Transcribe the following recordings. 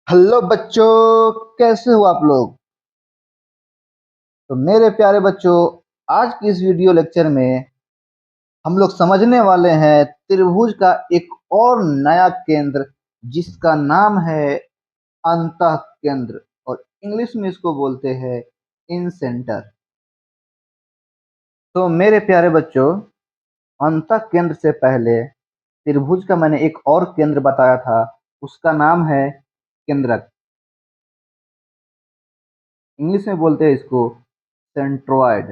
Hello बच्चों, कैसे हो आप लोग। तो मेरे प्यारे बच्चों, आज की इस वीडियो लेक्चर में हम लोग समझने वाले हैं त्रिभुज का एक और नया केंद्र, जिसका नाम है अंतः केंद्र, और इंग्लिश में इसको बोलते हैं इन सेंटर। तो मेरे प्यारे बच्चों, अंतः केंद्र से पहले त्रिभुज का मैंने एक और केंद्र बताया था, उसका नाम है केंद्रक। इंग्लिश में बोलते हैं इसको सेंट्रोइड।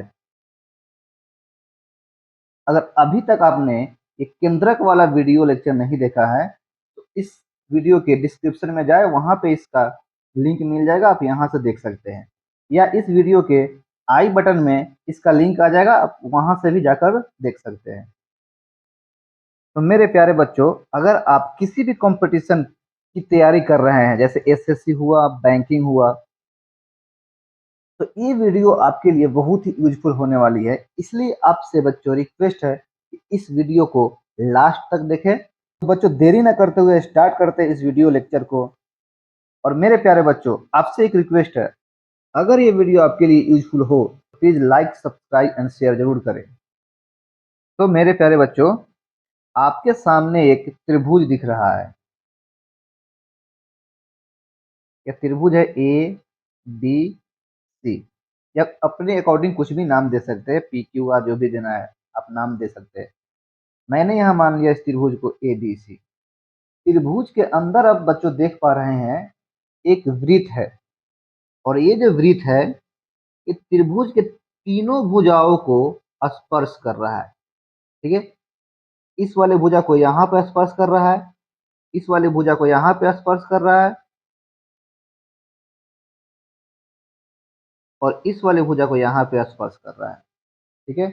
अगर अभी तक आपने ये केंद्रक वाला वीडियो लेक्चर नहीं देखा है तो इस वीडियो के डिस्क्रिप्शन में जाए, वहां पे इसका लिंक मिल जाएगा, आप यहां से देख सकते हैं। या इस वीडियो के आई बटन में इसका लिंक आ जाएगा, आप वहां से भी जाकर देख सकते हैं। तो मेरे प्यारे बच्चों, अगर आप किसी भी कंपटीशन की तैयारी कर रहे हैं, जैसे एसएससी हुआ, बैंकिंग हुआ, तो ये वीडियो आपके लिए बहुत ही यूजफुल होने वाली है। इसलिए आपसे बच्चों रिक्वेस्ट है कि इस वीडियो को लास्ट तक देखें। तो बच्चों, देरी न करते हुए स्टार्ट करते हैं इस वीडियो लेक्चर को। और मेरे प्यारे बच्चों, आपसे एक रिक्वेस्ट है, अगर ये वीडियो आपके लिए यूजफुल हो तो please like, subscribe and share जरूर करें। तो मेरे प्यारे बच्चों, आपके सामने एक त्रिभुज दिख रहा है। यह त्रिभुज है ए बी सी। या अपने अकॉर्डिंग कुछ भी नाम दे सकते हैं, पी क्यू आर जो भी देना है आप नाम दे सकते हैं। मैंने यहाँ मान लिया इस त्रिभुज को ए बी सी। त्रिभुज के अंदर अब बच्चों देख पा रहे हैं एक वृत्त है, और ये जो वृत्त है ये त्रिभुज के तीनों भुजाओं को स्पर्श कर रहा है। ठीक है, इस वाले भुजा को यहाँ पे स्पर्श कर रहा है, इस वाले भुजा को यहाँ पे स्पर्श कर रहा है, और इस वाले भुजा को यहाँ पे स्पर्श कर रहा है। ठीक है,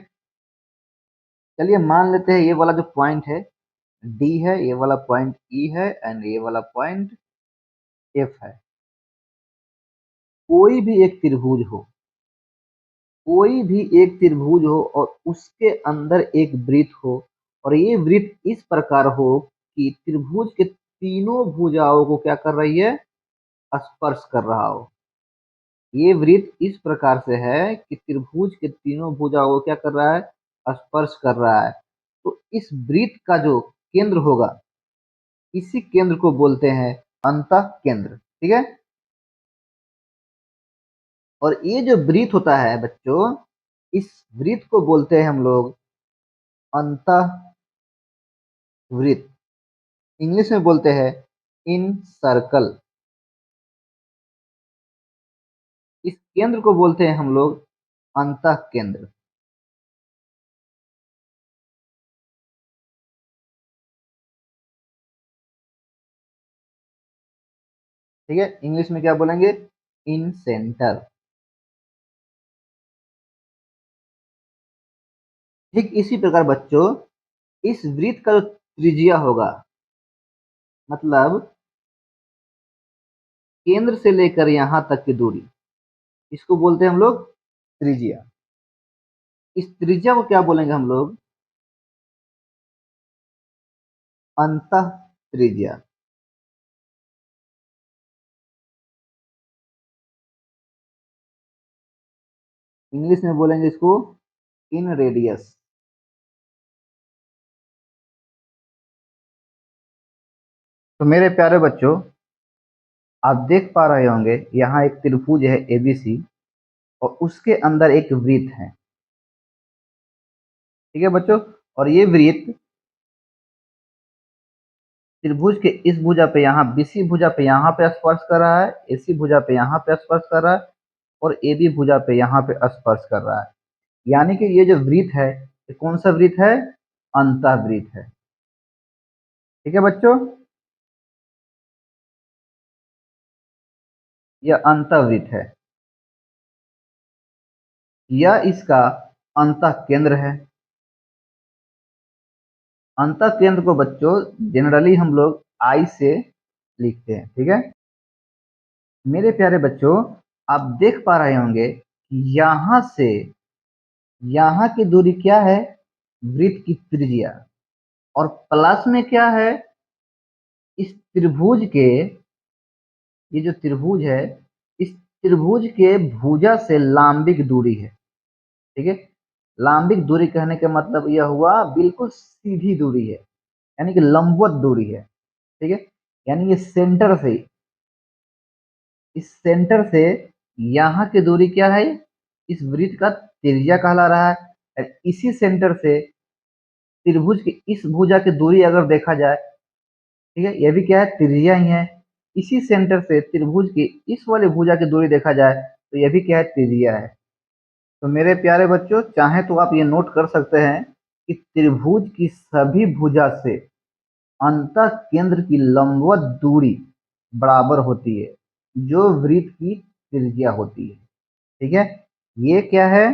चलिए मान लेते हैं ये वाला जो पॉइंट है डी है, ये वाला पॉइंट ई है, एंड ये वाला पॉइंट एफ है। कोई भी एक त्रिभुज हो, कोई भी एक त्रिभुज हो और उसके अंदर एक वृत्त हो, और ये वृत्त इस प्रकार हो कि त्रिभुज के तीनों भुजाओं को क्या कर रही है, स्पर्श कर रहा हो। ये वृत्त इस प्रकार से है कि त्रिभुज के तीनों भुजाओं को क्या कर रहा है, स्पर्श कर रहा है। तो इस वृत्त का जो केंद्र होगा, इसी केंद्र को बोलते हैं अंतः केंद्र। ठीक है, और ये जो वृत्त होता है बच्चों, इस वृत्त को बोलते हैं हम लोग अंतः वृत्त। इंग्लिश में बोलते हैं इन सर्कल। इस केंद्र को बोलते हैं हम लोग अंतः केंद्र। ठीक है, इंग्लिश में क्या बोलेंगे, इन सेंटर। ठीक इसी प्रकार बच्चों, इस वृत्त का जो त्रिज्या होगा, मतलब केंद्र से लेकर यहां तक की दूरी, इसको बोलते हैं हम लोग त्रिज्या। इस त्रिज्या को क्या बोलेंगे हम लोग, अंतः त्रिज्या। इंग्लिश में बोलेंगे इसको इन रेडियस। तो मेरे प्यारे बच्चों, आप देख पा रहे होंगे यहाँ एक त्रिभुज है एबीसी, और उसके अंदर एक वृत्त है। ठीक है बच्चों, और ये वृत्त त्रिभुज के इस भुजा पे, यहाँ बीसी भुजा पे यहाँ पे स्पर्श कर रहा है, एसी भुजा पे यहाँ पे स्पर्श कर रहा है, और एबी भुजा पे यहाँ पे स्पर्श कर रहा है। यानी कि ये जो वृत्त है, ये कौन सा वृत्त है, अंतःवृत्त है। ठीक है बच्चों, यह अंतःवृत्त है, यह इसका अंतः केंद्र है। अंतः केंद्र को बच्चों जनरली हम लोग आई से लिखते हैं। ठीक है, मेरे प्यारे बच्चों, आप देख पा रहे होंगे कि यहां से यहाँ की दूरी क्या है, वृत्त की त्रिज्या, और प्लस में क्या है, इस त्रिभुज के ये जो त्रिभुज है, इस त्रिभुज के भुजा से लांबिक दूरी है। ठीक है, लांबिक दूरी कहने का मतलब यह हुआ बिल्कुल सीधी दूरी है, यानी कि लंबवत दूरी है। ठीक है, यानी ये सेंटर से, इस सेंटर से यहाँ की दूरी क्या है, इस वृत्त का त्रिज्या कहला रहा है। और इसी सेंटर से त्रिभुज की इस भुजा की दूरी अगर देखा जाए, ठीक है, यह भी क्या है, त्रिज्या ही है। इसी सेंटर से त्रिभुज की इस वाली भुजा की दूरी देखा जाए तो यह भी क्या है, त्रिज्या है। तो मेरे प्यारे बच्चों, चाहे तो आप ये नोट कर सकते हैं कि त्रिभुज की सभी भुजा से अंत केंद्र की लंबवत दूरी बराबर होती है, जो वृत्त की त्रिज्या होती है। ठीक है, ये क्या है,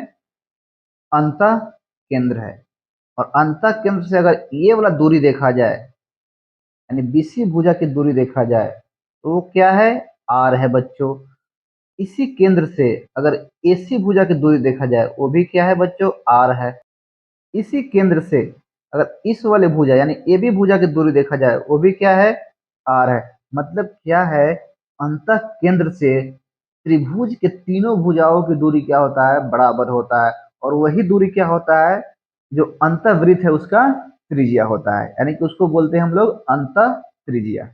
अंत केंद्र है। और अंत केंद्र से अगर ये वाला दूरी देखा जाए, यानी बीसी भुजा की दूरी देखा जाए, तो वो क्या है, आर है बच्चों। इसी केंद्र से अगर एसी भुजा की दूरी देखा जाए, वो भी क्या है बच्चों, आर है। इसी केंद्र से अगर इस वाले भुजा यानी ए बी भुजा की दूरी देखा जाए, वो भी क्या है, आर है। मतलब क्या है, अंत केंद्र से त्रिभुज के तीनों भुजाओं की दूरी क्या होता है, बराबर होता है। और वही दूरी क्या होता है, जो अंतःवृत्त है उसका त्रिज्या होता है, यानी कि उसको बोलते हैं हम लोग अंत त्रिज्या।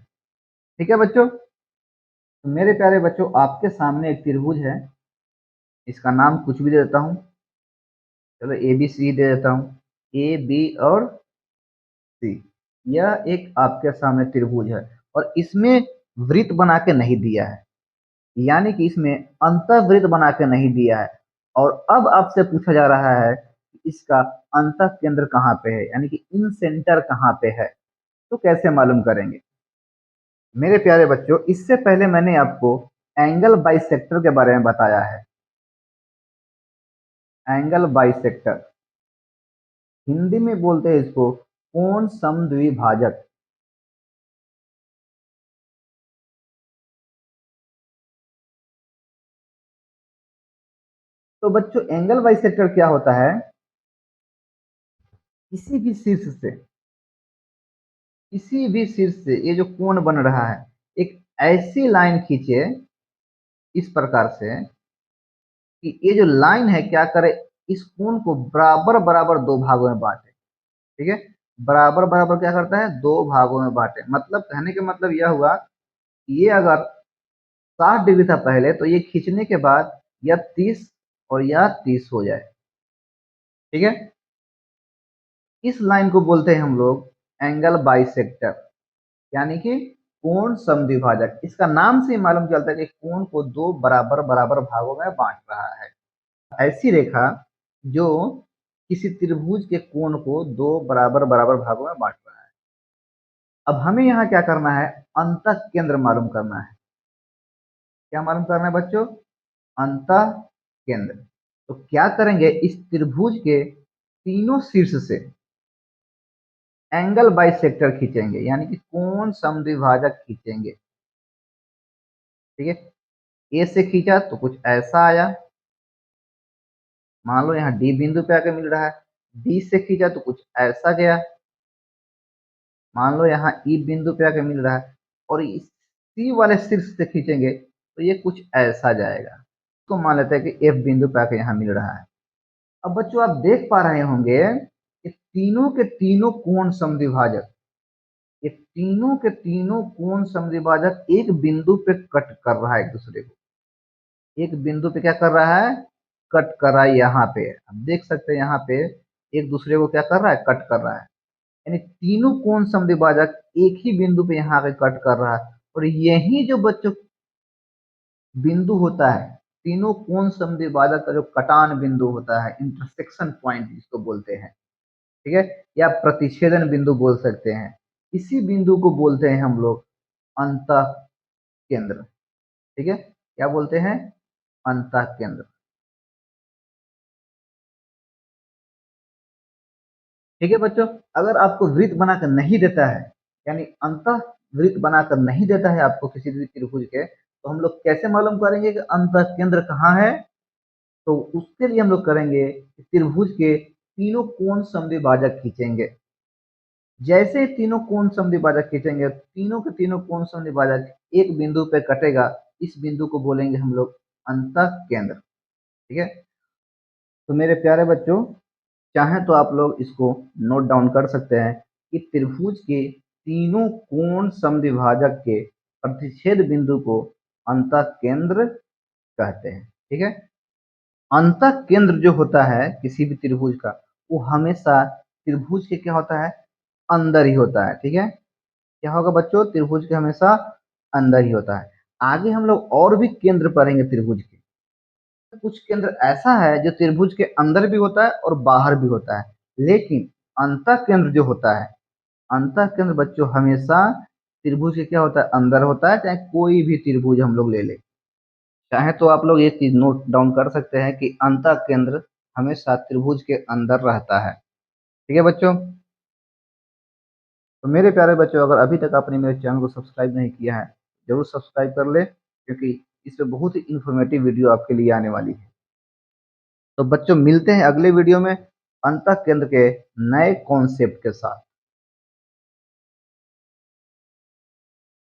ठीक है बच्चों, तो मेरे प्यारे बच्चों, आपके सामने एक त्रिभुज है, इसका नाम कुछ भी दे देता हूँ। चलो ए बी सी दे देता हूँ, ए बी और सी। यह एक आपके सामने त्रिभुज है और इसमें वृत्त बना के नहीं दिया है, यानी कि इसमें अंतःवृत्त बना के नहीं दिया है। और अब आपसे पूछा जा रहा है कि इसका अंत केंद्र कहाँ पे है, यानी कि इन सेंटर कहाँ पे है। तो कैसे मालूम करेंगे मेरे प्यारे बच्चों, इससे पहले मैंने आपको एंगल बाइसेक्टर के बारे में बताया है। एंगल बाइसेक्टर, हिंदी में बोलते हैं इसको कोण समद्विभाजक। तो बच्चों, एंगल बाइसेक्टर क्या होता है, किसी भी शीर्ष से, किसी भी शीर्ष से ये जो कोण बन रहा है, एक ऐसी लाइन खींचे इस प्रकार से कि ये जो लाइन है क्या करे, इस कोण को बराबर बराबर दो भागों में बांटे। ठीक है, बराबर बराबर क्या करता है, दो भागों में बांटे। मतलब कहने का मतलब यह हुआ कि ये अगर 60 डिग्री था पहले, तो ये खींचने के बाद यह 30 और यह 30 हो जाए। ठीक है, इस लाइन को बोलते हैं हम लोग एंगल बाइसेक्टर, यानी कि कोण समद्विभाजक। इसका नाम से ही मालूम चलता है कि कोण को दो बराबर बराबर भागों में बांट रहा है। ऐसी रेखा जो किसी त्रिभुज के कोण को दो बराबर बराबर भागों में बांट रहा है। अब हमें यहाँ क्या करना है, अंत केंद्र मालूम करना है। क्या मालूम करना है बच्चों, अंत केंद्र। तो क्या करेंगे, इस त्रिभुज के तीनों शीर्ष से एंगल बाइसेक्टर खींचेंगे, यानी कि कोण समद्विभाजक खींचेंगे। ठीक है, ए से खींचा तो कुछ ऐसा आया, मान लो यहाँ डी बिंदु पे आके मिल रहा है। बी से खींचा तो कुछ ऐसा गया, मान लो यहाँ ई बिंदु पे आके मिल रहा है। और इस सी वाले शीर्ष से खींचेंगे तो ये कुछ ऐसा जाएगा। तो मान लेते हैं कि एफ बिंदु पे आके यहाँ मिल रहा है। अब बच्चों, आप देख पा रहे होंगे कि तीनों के तीनों कोण समद्विभाजक, ये तीनों के तीनों कोण समद्विभाजक एक बिंदु पे कट कर रहा है एक दूसरे को। एक बिंदु पे क्या कर रहा है, कट कर रहा है। यहाँ पे आप देख सकते हैं, यहाँ पे एक दूसरे को क्या कर रहा है, कट कर रहा है। यानी तीनों कोण समद्विभाजक एक ही बिंदु पे यहाँ पे कट कर रहा है। और यही जो बच्चों बिंदु होता है, तीनों कोण समद्विभाजक का जो कटान बिंदु होता है, इंटरसेक्शन पॉइंट जिसको बोलते हैं, ठीक है, या प्रतिच्छेदन बिंदु बोल सकते हैं, इसी बिंदु को बोलते हैं हम लोग अंत केंद्र। ठीक है, क्या बोलते हैं, अंत केंद्र। ठीक है बच्चों, अगर आपको वृत्त बनाकर नहीं देता है, यानी अंत वृत्त बनाकर नहीं देता है आपको किसी भी त्रिभुज के, तो हम लोग कैसे मालूम करेंगे कि अंत केंद्र कहाँ है। तो उसके लिए हम लोग करेंगे कि त्रिभुज के तीनों कोण समद्विभाजक खींचेंगे। जैसे ही तीनों कोण समद्विभाजक खींचेंगे, तीनों के तीनों कोण समद्विभाजक एक बिंदु पे कटेगा, इस बिंदु को बोलेंगे हम लोग अंतः केंद्र। ठीक है, तो मेरे प्यारे बच्चों, चाहे तो आप लोग इसको नोट डाउन कर सकते हैं कि त्रिभुज के तीनों कोण समद्विभाजक के प्रतिच्छेद बिंदु को अंतः केंद्र कहते हैं। ठीक है, अंतः केंद्र जो होता है किसी भी त्रिभुज का, वो हमेशा त्रिभुज के क्या होता है, अंदर ही होता है। ठीक है, क्या होगा बच्चों, त्रिभुज के हमेशा अंदर ही होता है। आगे हम लोग और भी केंद्र पढ़ेंगे त्रिभुज के। कुछ केंद्र ऐसा है जो त्रिभुज के अंदर भी होता है और बाहर भी होता है, लेकिन अंतः केंद्र जो होता है, अंतः केंद्र बच्चों हमेशा त्रिभुज के क्या होता है, अंदर होता है। चाहे कोई भी त्रिभुज हम लोग ले ले, चाहे तो आप लोग ये चीज नोट डाउन कर सकते हैं कि अंतः केंद्र हमेशा त्रिभुज के अंदर रहता है। ठीक है बच्चों, तो मेरे प्यारे बच्चों, अगर अभी तक आपने मेरे चैनल को सब्सक्राइब नहीं किया है, जरूर सब्सक्राइब कर ले, क्योंकि इसमें बहुत ही इंफॉर्मेटिव वीडियो आपके लिए आने वाली है। तो बच्चों मिलते हैं अगले वीडियो में अंतः केंद्र के नए कॉन्सेप्ट के साथ।